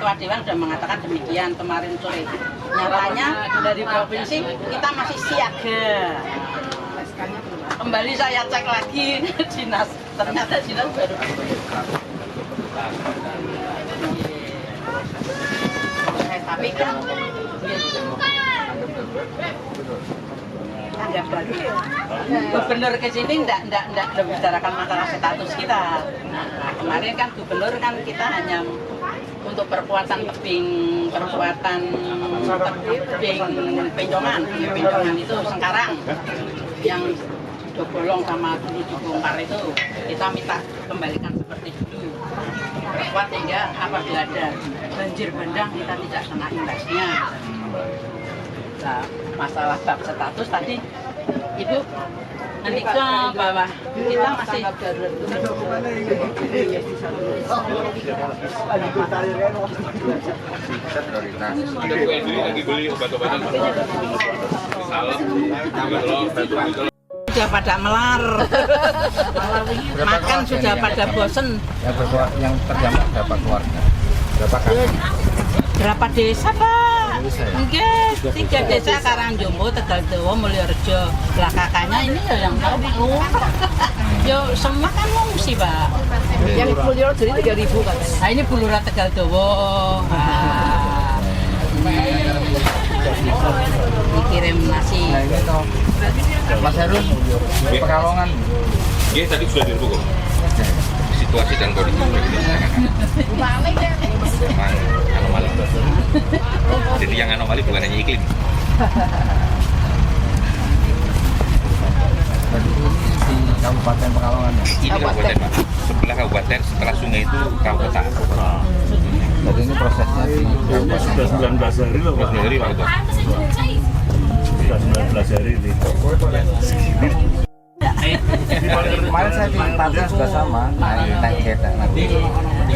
Ketua Dewan sudah mengatakan demikian kemarin sore. Nyatanya dari provinsi kita masih siaga. Kembali saya cek lagi dinas, ternyata dinas baru. Tapi kan tanggap baru ya. Gubernur ke sini enggak membicarakan masalah status kita. Nah, kemarin kan gubernur kan kita hanya untuk perkuatan tebing penjongan itu Sengkarang yang Dobolong sama dulu dibongkar itu kita minta kembalikan seperti dulu, perkuat sehingga apabila ada banjir bandang kita tidak kena imbasnya. Nah, masalah bab status tadi Ibu nanti ke bawah kita masih ada Bu Endri lagi beli obat-obatan sudah pada melar makan sudah pada bosen. Yang terdampak berapa keluarga? Berapa kakak? Berapa desa Pak? Enggak, 3 desa Karangjowo, Tegaldowo, Mulyorejo. Lah kakaknya ini ya yang tahu yo semua kan ngungsi Pak. Yang Mulyorejo jadi 3.000 katanya. Nah ini Bulura Tegaldowo. Dikirim nasi. Nah ini toh Mas Herun, Pekalongan. Iya tadi sudah dirubuk kok. Situasi dan kondisi memang anomali. Jadi yang anomali bukan hanya iklim. Berarti ini di Kabupaten Pekalongan ya? Ini kabupaten Pak. Sebelah kabupaten, setelah sungai itu kota. Jadi ini prosesnya di sudah 19 hari loh Pak. 19 hari Pak Ketua. Sudah 19 hari ini. Kemarin saya di Tanjung juga sama, naik kereta nanti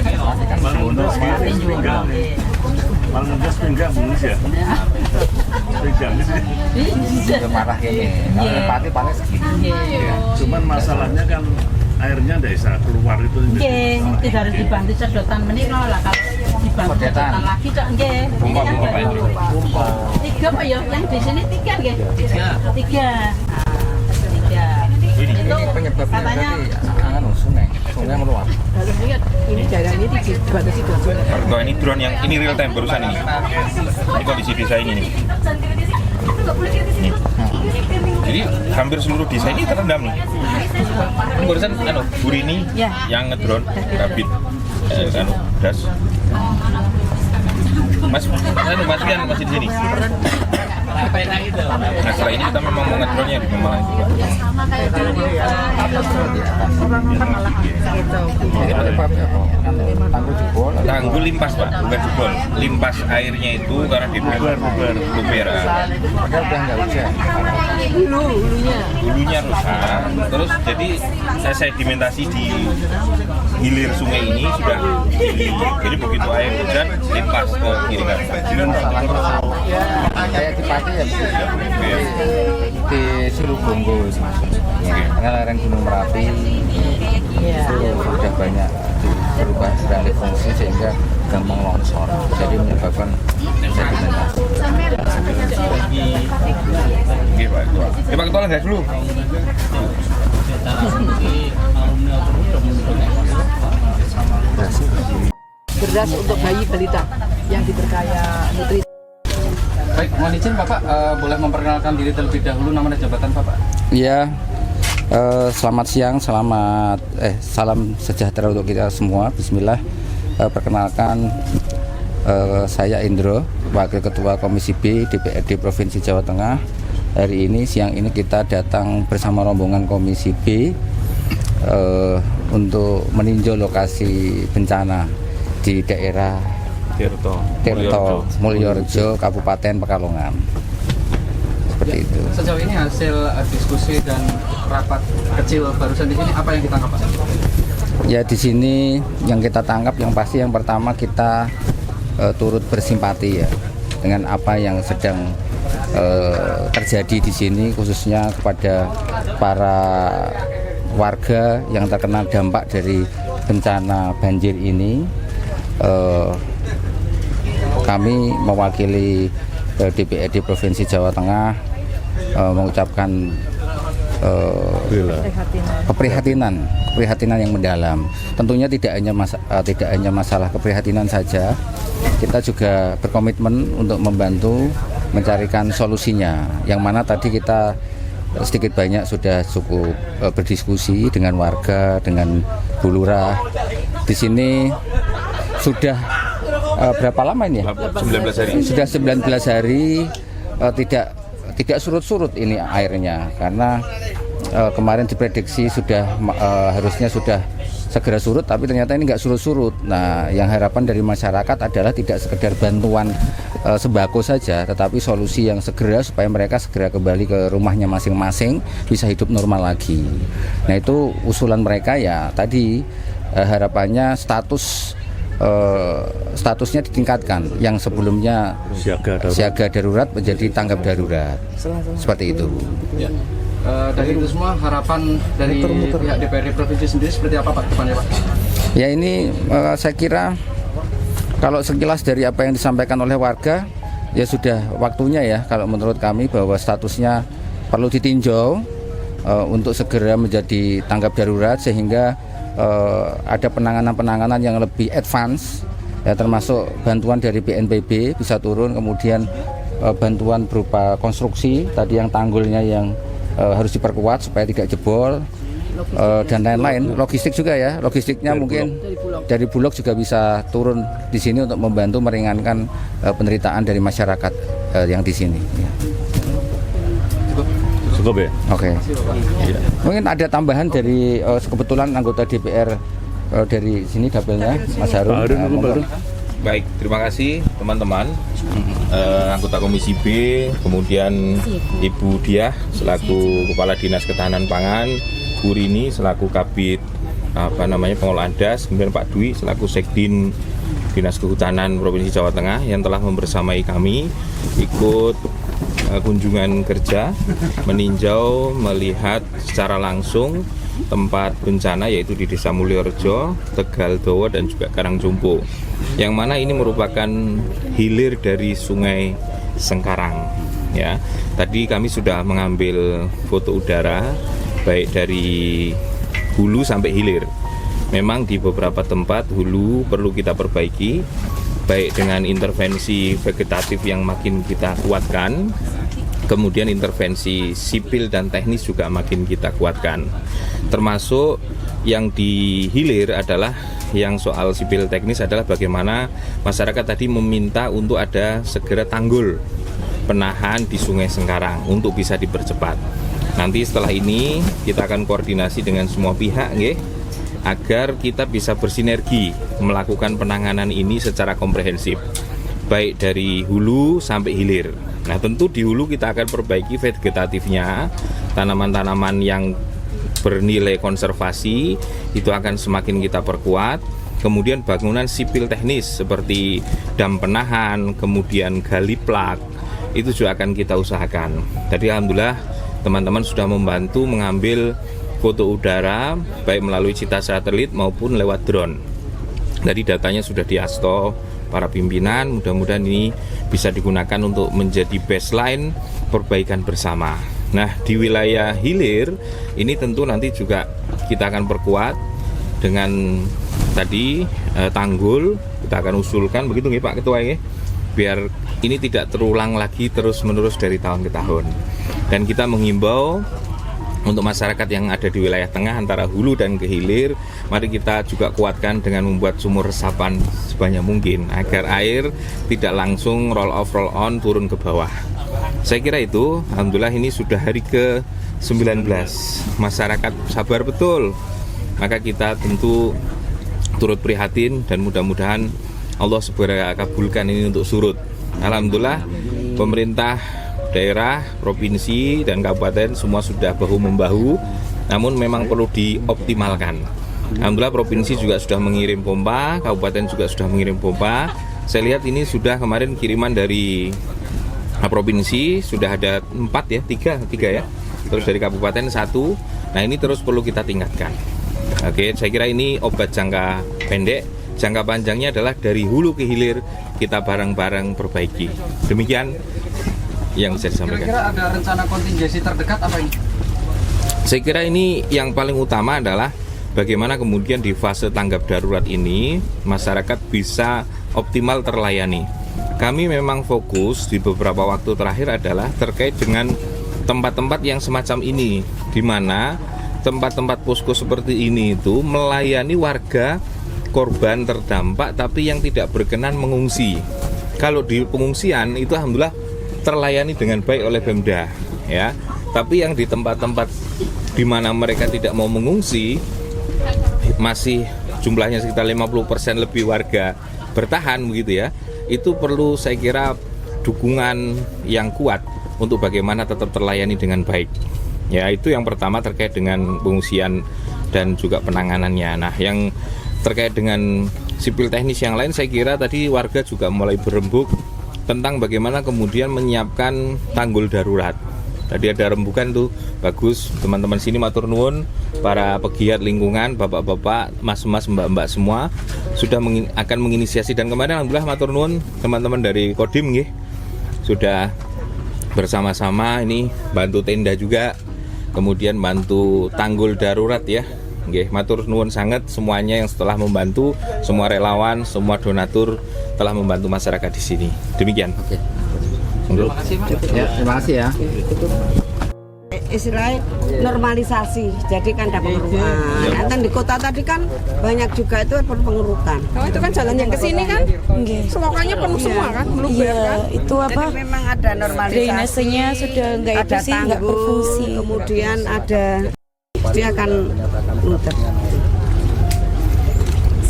masih kan Malmondo sepinggang. Malmondo sepinggang bonus ya. Sepinggang udah marah ini, kalau Pati paling segini. Cuman masalahnya kan airnya tidak bisa keluar itu. Tidak harus dibantu sedotan meniko lah kalau dibantu sedotan lagi cok nggih. Pompa Pak Endri. 3 Pak ya, yang di sini 3 nggih. 3. Ini penyebabnya katanya berarti sungai meluap. Harus ingat ini daerah ini dibatasi 2 zona. Pak Ketua, ini drone yang ini real time barusan ini. Ini kondisi desa ini nih. Nih. Jadi hampir seluruh desa ini terendam nih. Ini barusan Bu Rini yang ngedrone Kabit das. Mas Fian masih di sini. Nah setelah ini kita memang mau ngedrone-nya di Pemalang. Jadi penyebabnya apa? Tanggul jebol? Tanggul limpas Pak, bukan jebol. Limpas airnya itu karena di buber. Padahal udah nggak hujan. Hulunya rusak. Terus jadi sedimentasi di hilir sungai ini sudah tinggi. Jadi begitu air hujan limpas ke kiri kanan. Kayak di Pati ya, di Silubonggo, lereng Gunung Merapi itu sudah banyak berubah beralih fungsi sehingga gampang longsor, jadi menyebabkan sedimentasi. Oke Pak Ketua. Pak Ketua nggak dulu. Beras untuk bayi balita yang diberkaya nutrisi. Baik, mohon izin Bapak boleh memperkenalkan diri terlebih dahulu, nama dan jabatan Bapak. Iya, selamat siang, salam sejahtera untuk kita semua. Bismillah. Perkenalkan, saya Indro, Wakil Ketua Komisi B DPRD Provinsi Jawa Tengah. Hari ini, siang ini kita datang bersama rombongan Komisi B untuk meninjau lokasi bencana di daerah Tirto, Mulyorejo, Kabupaten Pekalongan. Seperti itu. Sejauh ini hasil diskusi dan rapat kecil barusan di sini apa yang kita tangkap Pak? Ya di sini yang kita tangkap yang pasti yang pertama kita turut bersimpati ya dengan apa yang sedang terjadi di sini, khususnya kepada para warga yang terkena dampak dari bencana banjir ini. kami mewakili DPRD Provinsi Jawa Tengah mengucapkan keprihatinan yang mendalam. Tentunya tidak hanya masalah keprihatinan saja, kita juga berkomitmen untuk membantu mencarikan solusinya. Yang mana tadi kita sedikit banyak sudah cukup berdiskusi dengan warga, dengan Bu Lurah. Di sini sudah berapa lama ini ya? 19 hari. Sudah 19 hari tidak surut-surut ini airnya, karena kemarin diprediksi harusnya sudah segera surut, tapi ternyata ini nggak surut-surut. Nah, yang harapan dari masyarakat adalah tidak sekedar bantuan sembako saja, tetapi solusi yang segera supaya mereka segera kembali ke rumahnya masing-masing, bisa hidup normal lagi. Nah, itu usulan mereka ya. Tadi harapannya statusnya ditingkatkan, yang sebelumnya siaga darurat menjadi tanggap darurat, seperti itu. Ya. Dari itu semua harapan dari pihak DPRD Provinsi sendiri seperti apa Pak depannya Pak? Ya, ini saya kira kalau sekilas dari apa yang disampaikan oleh warga, ya sudah waktunya ya kalau menurut kami bahwa statusnya perlu ditinjau untuk segera menjadi tanggap darurat, sehingga ada penanganan yang lebih advance ya, termasuk bantuan dari BNPB bisa turun, kemudian bantuan berupa konstruksi tadi, yang tanggulnya yang harus diperkuat supaya tidak jebol, dan lain-lain. Logistik juga ya, logistiknya mungkin dari Bulog juga bisa turun di sini untuk membantu meringankan penderitaan dari masyarakat yang di sini ya. Cukup ya? Oke. Ya. Mungkin ada tambahan dari kebetulan anggota DPR dari sini dapilnya, Mas Harun. Baik, terima kasih teman-teman. Anggota Komisi B, kemudian Ibu Diah selaku Kepala Dinas Ketahanan Pangan, Bu Rini selaku Kabid Pengolahan Das, kemudian Pak Dwi selaku Sekdin Dinas Kehutanan Provinsi Jawa Tengah yang telah membersamai kami ikut kunjungan kerja, meninjau, melihat secara langsung tempat bencana, yaitu di Desa Mulyorejo, Tegal Dowo, dan juga Karangjompo, yang mana ini merupakan hilir dari Sungai Sengkarang ya. Tadi kami sudah mengambil foto udara baik dari hulu sampai hilir. Memang di beberapa tempat hulu perlu kita perbaiki, baik dengan intervensi vegetatif yang makin kita kuatkan, kemudian intervensi sipil dan teknis juga makin kita kuatkan. Termasuk yang di hilir adalah yang soal sipil teknis adalah bagaimana masyarakat tadi meminta untuk ada segera tanggul penahan di Sungai Sengkarang untuk bisa dipercepat. Nanti setelah ini kita akan koordinasi dengan semua pihak nggih, agar kita bisa bersinergi melakukan penanganan ini secara komprehensif, baik dari hulu sampai hilir. Nah, tentu di hulu kita akan perbaiki vegetatifnya, tanaman-tanaman yang bernilai konservasi itu akan semakin kita perkuat. Kemudian bangunan sipil teknis seperti dam penahan, kemudian gali plak, itu juga akan kita usahakan. Jadi alhamdulillah teman-teman sudah membantu mengambil foto udara baik melalui cita satelit maupun lewat drone. Jadi datanya sudah diasto para pimpinan, mudah-mudahan ini bisa digunakan untuk menjadi baseline perbaikan bersama. Nah, di wilayah hilir ini tentu nanti juga kita akan perkuat dengan tadi tanggul, kita akan usulkan begitu nggih Pak Ketua nggih, biar ini tidak terulang lagi terus-menerus dari tahun ke tahun. Dan kita menghimbau untuk masyarakat yang ada di wilayah tengah antara hulu dan ke hilir, mari kita juga kuatkan dengan membuat sumur resapan sebanyak mungkin agar air tidak langsung roll off roll on turun ke bawah. Saya kira itu, alhamdulillah ini sudah hari ke-19. Masyarakat sabar betul. Maka kita tentu turut prihatin dan mudah-mudahan Allah segera kabulkan ini untuk surut. Alhamdulillah pemerintah daerah, provinsi, dan kabupaten semua sudah bahu-membahu, namun memang perlu dioptimalkan. Alhamdulillah provinsi juga sudah mengirim pompa, kabupaten juga sudah mengirim pompa. Saya lihat ini sudah kemarin kiriman dari provinsi sudah ada 4 ya, 3 ya. Terus dari kabupaten 1. Nah, ini terus perlu kita tingkatkan. Oke, saya kira ini obat jangka pendek jangka panjangnya adalah dari hulu ke hilir kita bareng-bareng perbaiki. Demikian yang bisa disampaikan. Kira-kira ada rencana kontingensi terdekat apa ini? Saya kira ini yang paling utama adalah bagaimana kemudian di fase tanggap darurat ini masyarakat bisa optimal terlayani. Kami memang fokus di beberapa waktu terakhir adalah terkait dengan tempat-tempat yang semacam ini, di mana tempat-tempat posko seperti ini itu melayani warga korban terdampak tapi yang tidak berkenan mengungsi. Kalau di pengungsian itu alhamdulillah terlayani dengan baik oleh Pemda, ya. Tapi yang di tempat-tempat di mana mereka tidak mau mengungsi, masih jumlahnya sekitar 50% lebih warga bertahan begitu ya. Itu perlu saya kira dukungan yang kuat untuk bagaimana tetap terlayani dengan baik. Ya, itu yang pertama terkait dengan pengungsian dan juga penanganannya. Nah, yang terkait dengan sipil teknis yang lain, saya kira tadi warga juga mulai berembuk tentang bagaimana kemudian menyiapkan tanggul darurat. Tadi ada rembukan tuh, bagus. Teman-teman sini matur nuwun, para pegiat lingkungan, bapak-bapak, mas-mas, mbak-mbak semua sudah akan menginisiasi. Dan kemarin alhamdulillah matur nuwun teman-teman dari Kodim nggih, sudah bersama-sama ini bantu tenda juga, kemudian bantu tanggul darurat ya. Nggih, matur nuwun sangat semuanya yang setelah membantu, semua relawan, semua donatur telah membantu masyarakat di sini. Demikian. Oke. Terima kasih, Mas. Ya, terima kasih ya. Istilahnya normalisasi, jadi kan ada pengerukan. Nah, di kota tadi kan banyak juga itu pengerukan. Oh, itu kan jalan yang ke sini kan? Semuanya penuh semua kan? Meluber kan? Itu apa? Jadi memang ada normalisasi. Drainasenya sudah enggak itu sih, enggak berfungsi. Kemudian ada dia akan muter.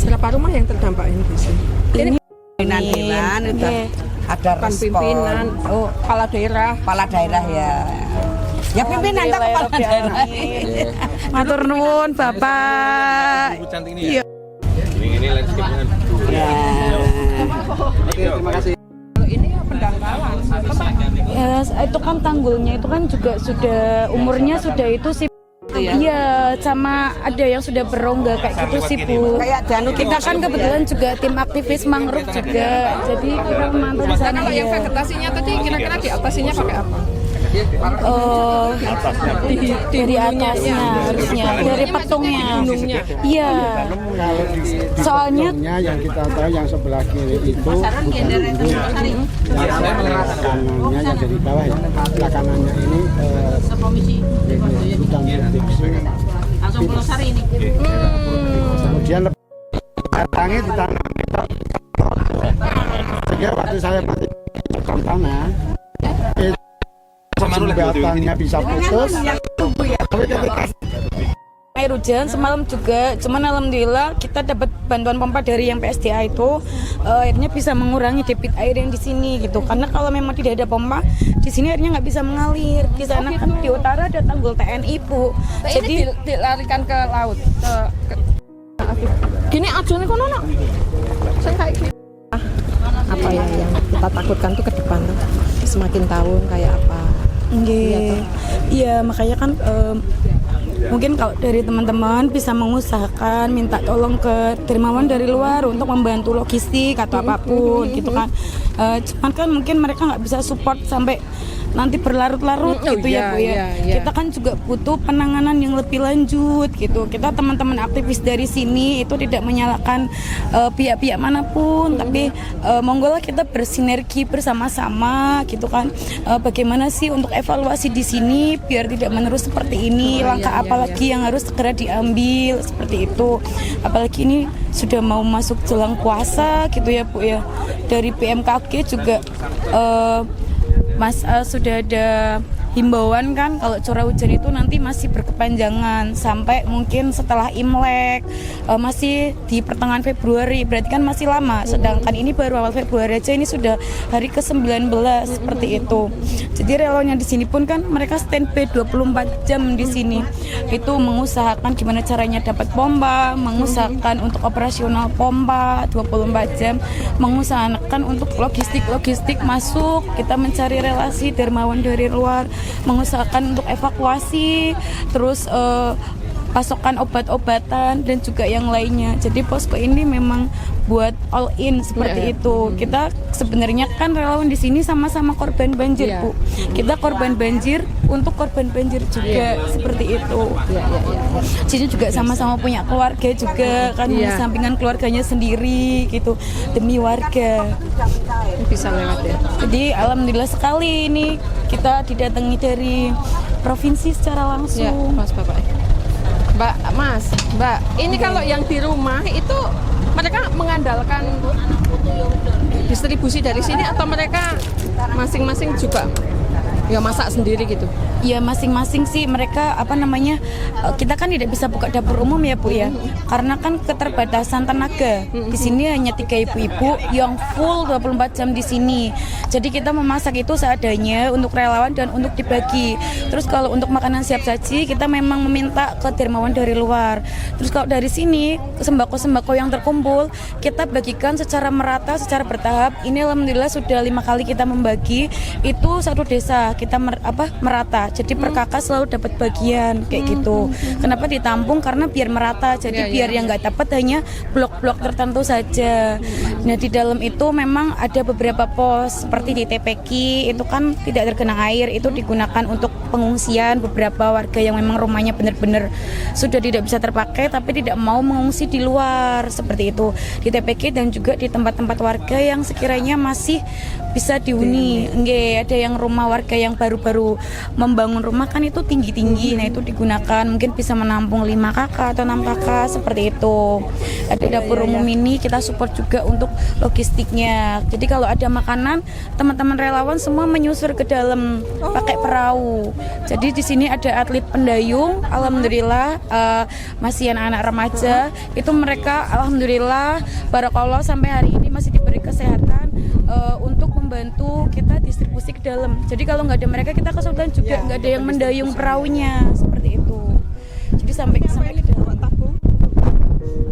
Berapa rumah yang terdampak ini bisa? Ini Pimpinan itu ada Bukan respon. pimpinan, oh kepala daerah. Kepala daerah ya. Ya pimpinan tak kepala daerah. matur nuwun Bapak. Cantik ini ya. Ini landscape-nya. Ya. Terima kasih. Ini ya pendangkalan. Ya, itu kan tanggulnya itu kan juga sudah umurnya sudah itu sih. Iya, sama ada yang sudah berongga kayak gitu sih Bu. Kayak Danu Kita kan kebetulan juga tim aktivis mangrove juga, jadi kita memantau di sana. Kalau yang ya. vegetasinya tadi kira-kira diatasinya pakai apa? Dari atasnya harusnya, dari petungnya. Iya. Soalnya yang kita tahu yang sebelah kiri itu bukan gunung, kanannya yang dari bawah ya, sebelah kanannya ini hutan produksi. Langsung pelosari ini. Kemudian datangi di tanah kita. Sehingga waktu saya mati tanah, jembatannya bisa putus. air hujan semalam juga, cuman alhamdulillah kita dapat bantuan pompa dari yang PSDA itu, airnya bisa mengurangi debit air yang di sini gitu. Karena kalau memang tidak ada pompa di sini airnya nggak bisa mengalir. Di sana kan di utara ada tanggul TNI Bu. Jadi dilarikan ke laut. Gini aja nih kono nak. Saya kayak gini. Apa ya yang kita takutkan tuh ke depan tuh semakin tahun kayak apa? Iya, makanya kan mungkin kalau dari teman-teman bisa mengusahakan minta tolong ke dermawan dari luar untuk membantu logistik atau apapun gitu kan. Cuman kan mungkin mereka nggak bisa support sampai nanti berlarut-larut gitu ya Bu ya. Kita kan juga butuh penanganan yang lebih lanjut gitu. Kita teman-teman aktivis dari sini itu tidak menyalahkan pihak-pihak manapun, tapi monggolah kita bersinergi bersama-sama gitu kan. Bagaimana sih untuk evaluasi di sini biar tidak menerus seperti ini, langkah apalagi yang harus segera diambil seperti itu. Apalagi ini sudah mau masuk jelang puasa gitu ya Bu ya. Dari BMKG juga sudah ada himbauan kan kalau curah hujan itu nanti masih berkepanjangan sampai mungkin setelah Imlek, masih di pertengahan Februari, berarti kan masih lama. Sedangkan ini baru awal Februari aja, ini sudah hari ke-19 seperti itu. Jadi relawannya di sini pun kan mereka standby 24 jam di sini. Itu mengusahakan gimana caranya dapat pompa, mengusahakan untuk operasional pompa 24 jam, mengusahakan untuk logistik masuk, kita mencari relasi dermawan dari luar, mengusahakan untuk evakuasi, terus pasokan obat-obatan dan juga yang lainnya. Jadi posko ini memang buat all in seperti itu. Kita sebenarnya kan relawan di sini sama-sama korban banjir, Bu. Kita korban banjir untuk korban banjir juga seperti itu. Cici juga sama-sama punya keluarga juga kan, sampingan keluarganya sendiri gitu demi warga. Bisa lewat ya. Jadi alhamdulillah sekali ini kita didatangi dari provinsi secara langsung. Ya, Mas Bapak. Mbak, ini kalau yang di rumah itu mereka mengandalkan distribusi dari sini atau mereka masing-masing juga ya masak sendiri gitu? Ya masing-masing sih mereka kita kan tidak bisa buka dapur umum ya Bu ya, karena kan keterbatasan tenaga. Di sini hanya 3 ibu-ibu yang full 24 jam di sini. Jadi kita memasak itu seadanya untuk relawan dan untuk dibagi. Terus kalau untuk makanan siap saji kita memang meminta ke dermawan dari luar. Terus kalau dari sini sembako-sembako yang terkumpul kita bagikan secara merata, secara bertahap. Ini alhamdulillah sudah 5 kali kita membagi, itu satu desa kita merata. Jadi per kakak selalu dapat bagian kayak gitu. Kenapa ditampung? Karena biar merata. Jadi biar yang nggak dapat hanya blok-blok tertentu saja. Nah di dalam itu memang ada beberapa pos seperti di TPK itu kan tidak tergenang air, itu digunakan untuk pengungsian beberapa warga yang memang rumahnya benar-benar sudah tidak bisa terpakai tapi tidak mau mengungsi di luar seperti itu di TPK dan juga di tempat-tempat warga yang sekiranya masih bisa dihuni. Ada yang rumah warga yang baru-baru membangun rumah kan itu tinggi-tinggi. Nah itu digunakan mungkin bisa menampung 5 kakak atau 6 kakak seperti itu. Ada dapur umum ini kita support juga untuk logistiknya. Jadi kalau ada makanan teman-teman relawan semua menyusur ke dalam pakai perahu. Jadi di sini ada atlet pendayung, alhamdulillah masih anak-anak remaja. Itu mereka alhamdulillah barakallah sampai hari ini masih diberi kesehatan untuk membantu kita distribusi ke dalam. Jadi kalau nggak ada mereka kita kesulitan juga, nggak ada yang mendayung perahunya seperti itu. Jadi sampai ke dalam.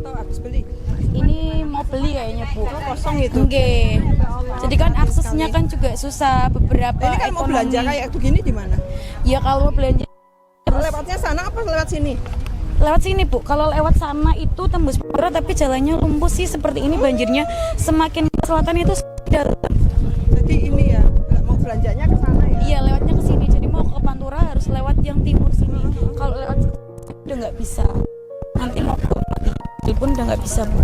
Atau habis beli? Ini mau beli kayaknya Bu. Kosong itu. Jadi kan aksesnya kan juga susah beberapa. Ini kan mau belanja kayak begini di mana? Ya kalau mau belanja lewatnya sana apa lewat sini? Lewat sini Bu. Kalau lewat sana itu tembus Pura tapi jalannya lumpuh sih seperti ini banjirnya. Semakin ke selatan itu dalam. Jadi ini ya mau belanjanya ke sana ya? Iya lewatnya ke sini. Jadi mau ke Pantura harus lewat yang timur sini. Kalau lewat udah nggak bisa. Nanti mau ke pun udah nggak bisa Bu.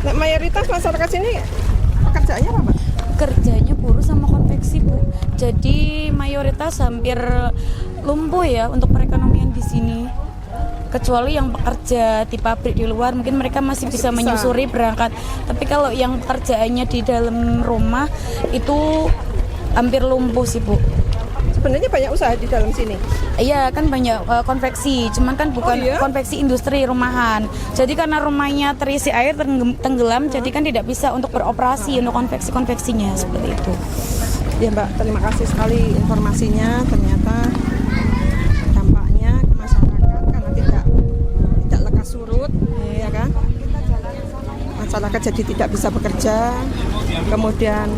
Nah, mayoritas masyarakat sini pekerjaannya apa Pak? Kerjanya buruh sama konveksi Bu. Jadi mayoritas hampir lumpuh ya untuk perekonomian di sini. Kecuali yang pekerja di pabrik di luar mungkin mereka masih bisa menyusuri berangkat. Tapi kalau yang pekerjaannya di dalam rumah itu hampir lumpuh sih Bu. Sebenarnya banyak usaha di dalam sini. Iya kan banyak konveksi, cuman kan bukan konveksi industri rumahan. Jadi karena rumahnya terisi air tenggelam, jadi kan tidak bisa untuk beroperasi untuk konveksi-konveksinya seperti itu. Ya Mbak, terima kasih sekali informasinya. Ternyata dampaknya ke masyarakat karena tidak lekas surut, ya kan? Masyarakat jadi tidak bisa bekerja. Kemudian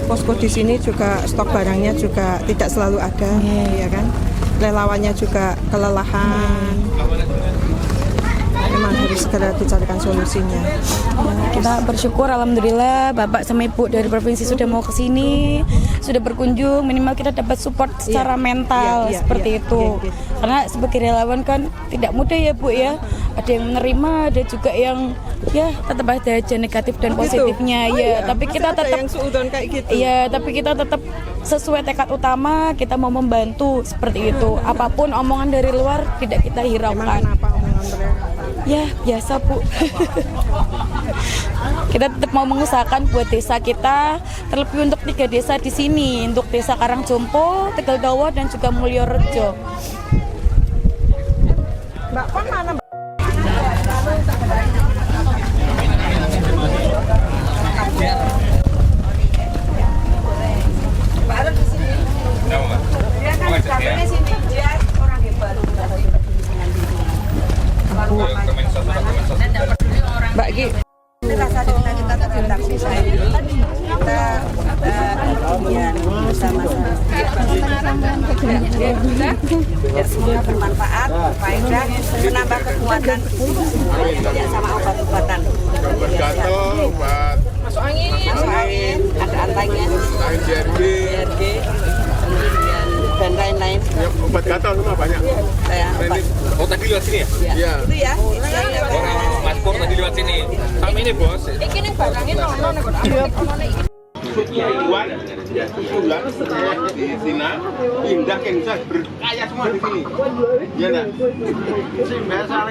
posko di sini juga stok barangnya juga tidak selalu ada, ya kan? Relawannya juga kelelahan. Memang harus segera dicarikan solusinya. Kita bersyukur alhamdulillah Bapak sama Ibu dari provinsi sudah mau ke sini, sudah berkunjung, minimal kita dapat support secara mental seperti itu. Karena sebagai relawan kan tidak mudah ya Bu ya. Ada yang menerima, ada juga yang ya tetap ada aja negatif dan positifnya tapi kita tetap yang suudon kayak gitu. Iya, tapi kita tetap sesuai tekad utama, kita mau membantu seperti itu. Apapun omongan dari luar tidak kita hiraukan. Kenapa omongan mereka? Ya, biasa Bu. Kita tetap mau mengusahakan buat desa kita, terlebih untuk 3 desa di sini, untuk desa Karangjompo, Tegal Dawa dan juga Mulyorejo. Mbak Pan mana? Mbak Gi, Ini rasa cinta kita terhadap desa ini. Kita kemudian bersama-sama. Ya, semoga bermanfaat, faedah, menambah kekuatan ya, sama obat-obatan. Masuk angin, ada antainya, JRG, kemudian dan lain-lain. Ya, obat gatal semua banyak. Oh tadi lewat sini ya? Iya. Itu ya. Mas Pur tadi lewat sini. Sama ini bos. Ini barangnya Tujuan di sini pindah ke Indonesia berkaya semua di sini. Iya enggak? Sing biasa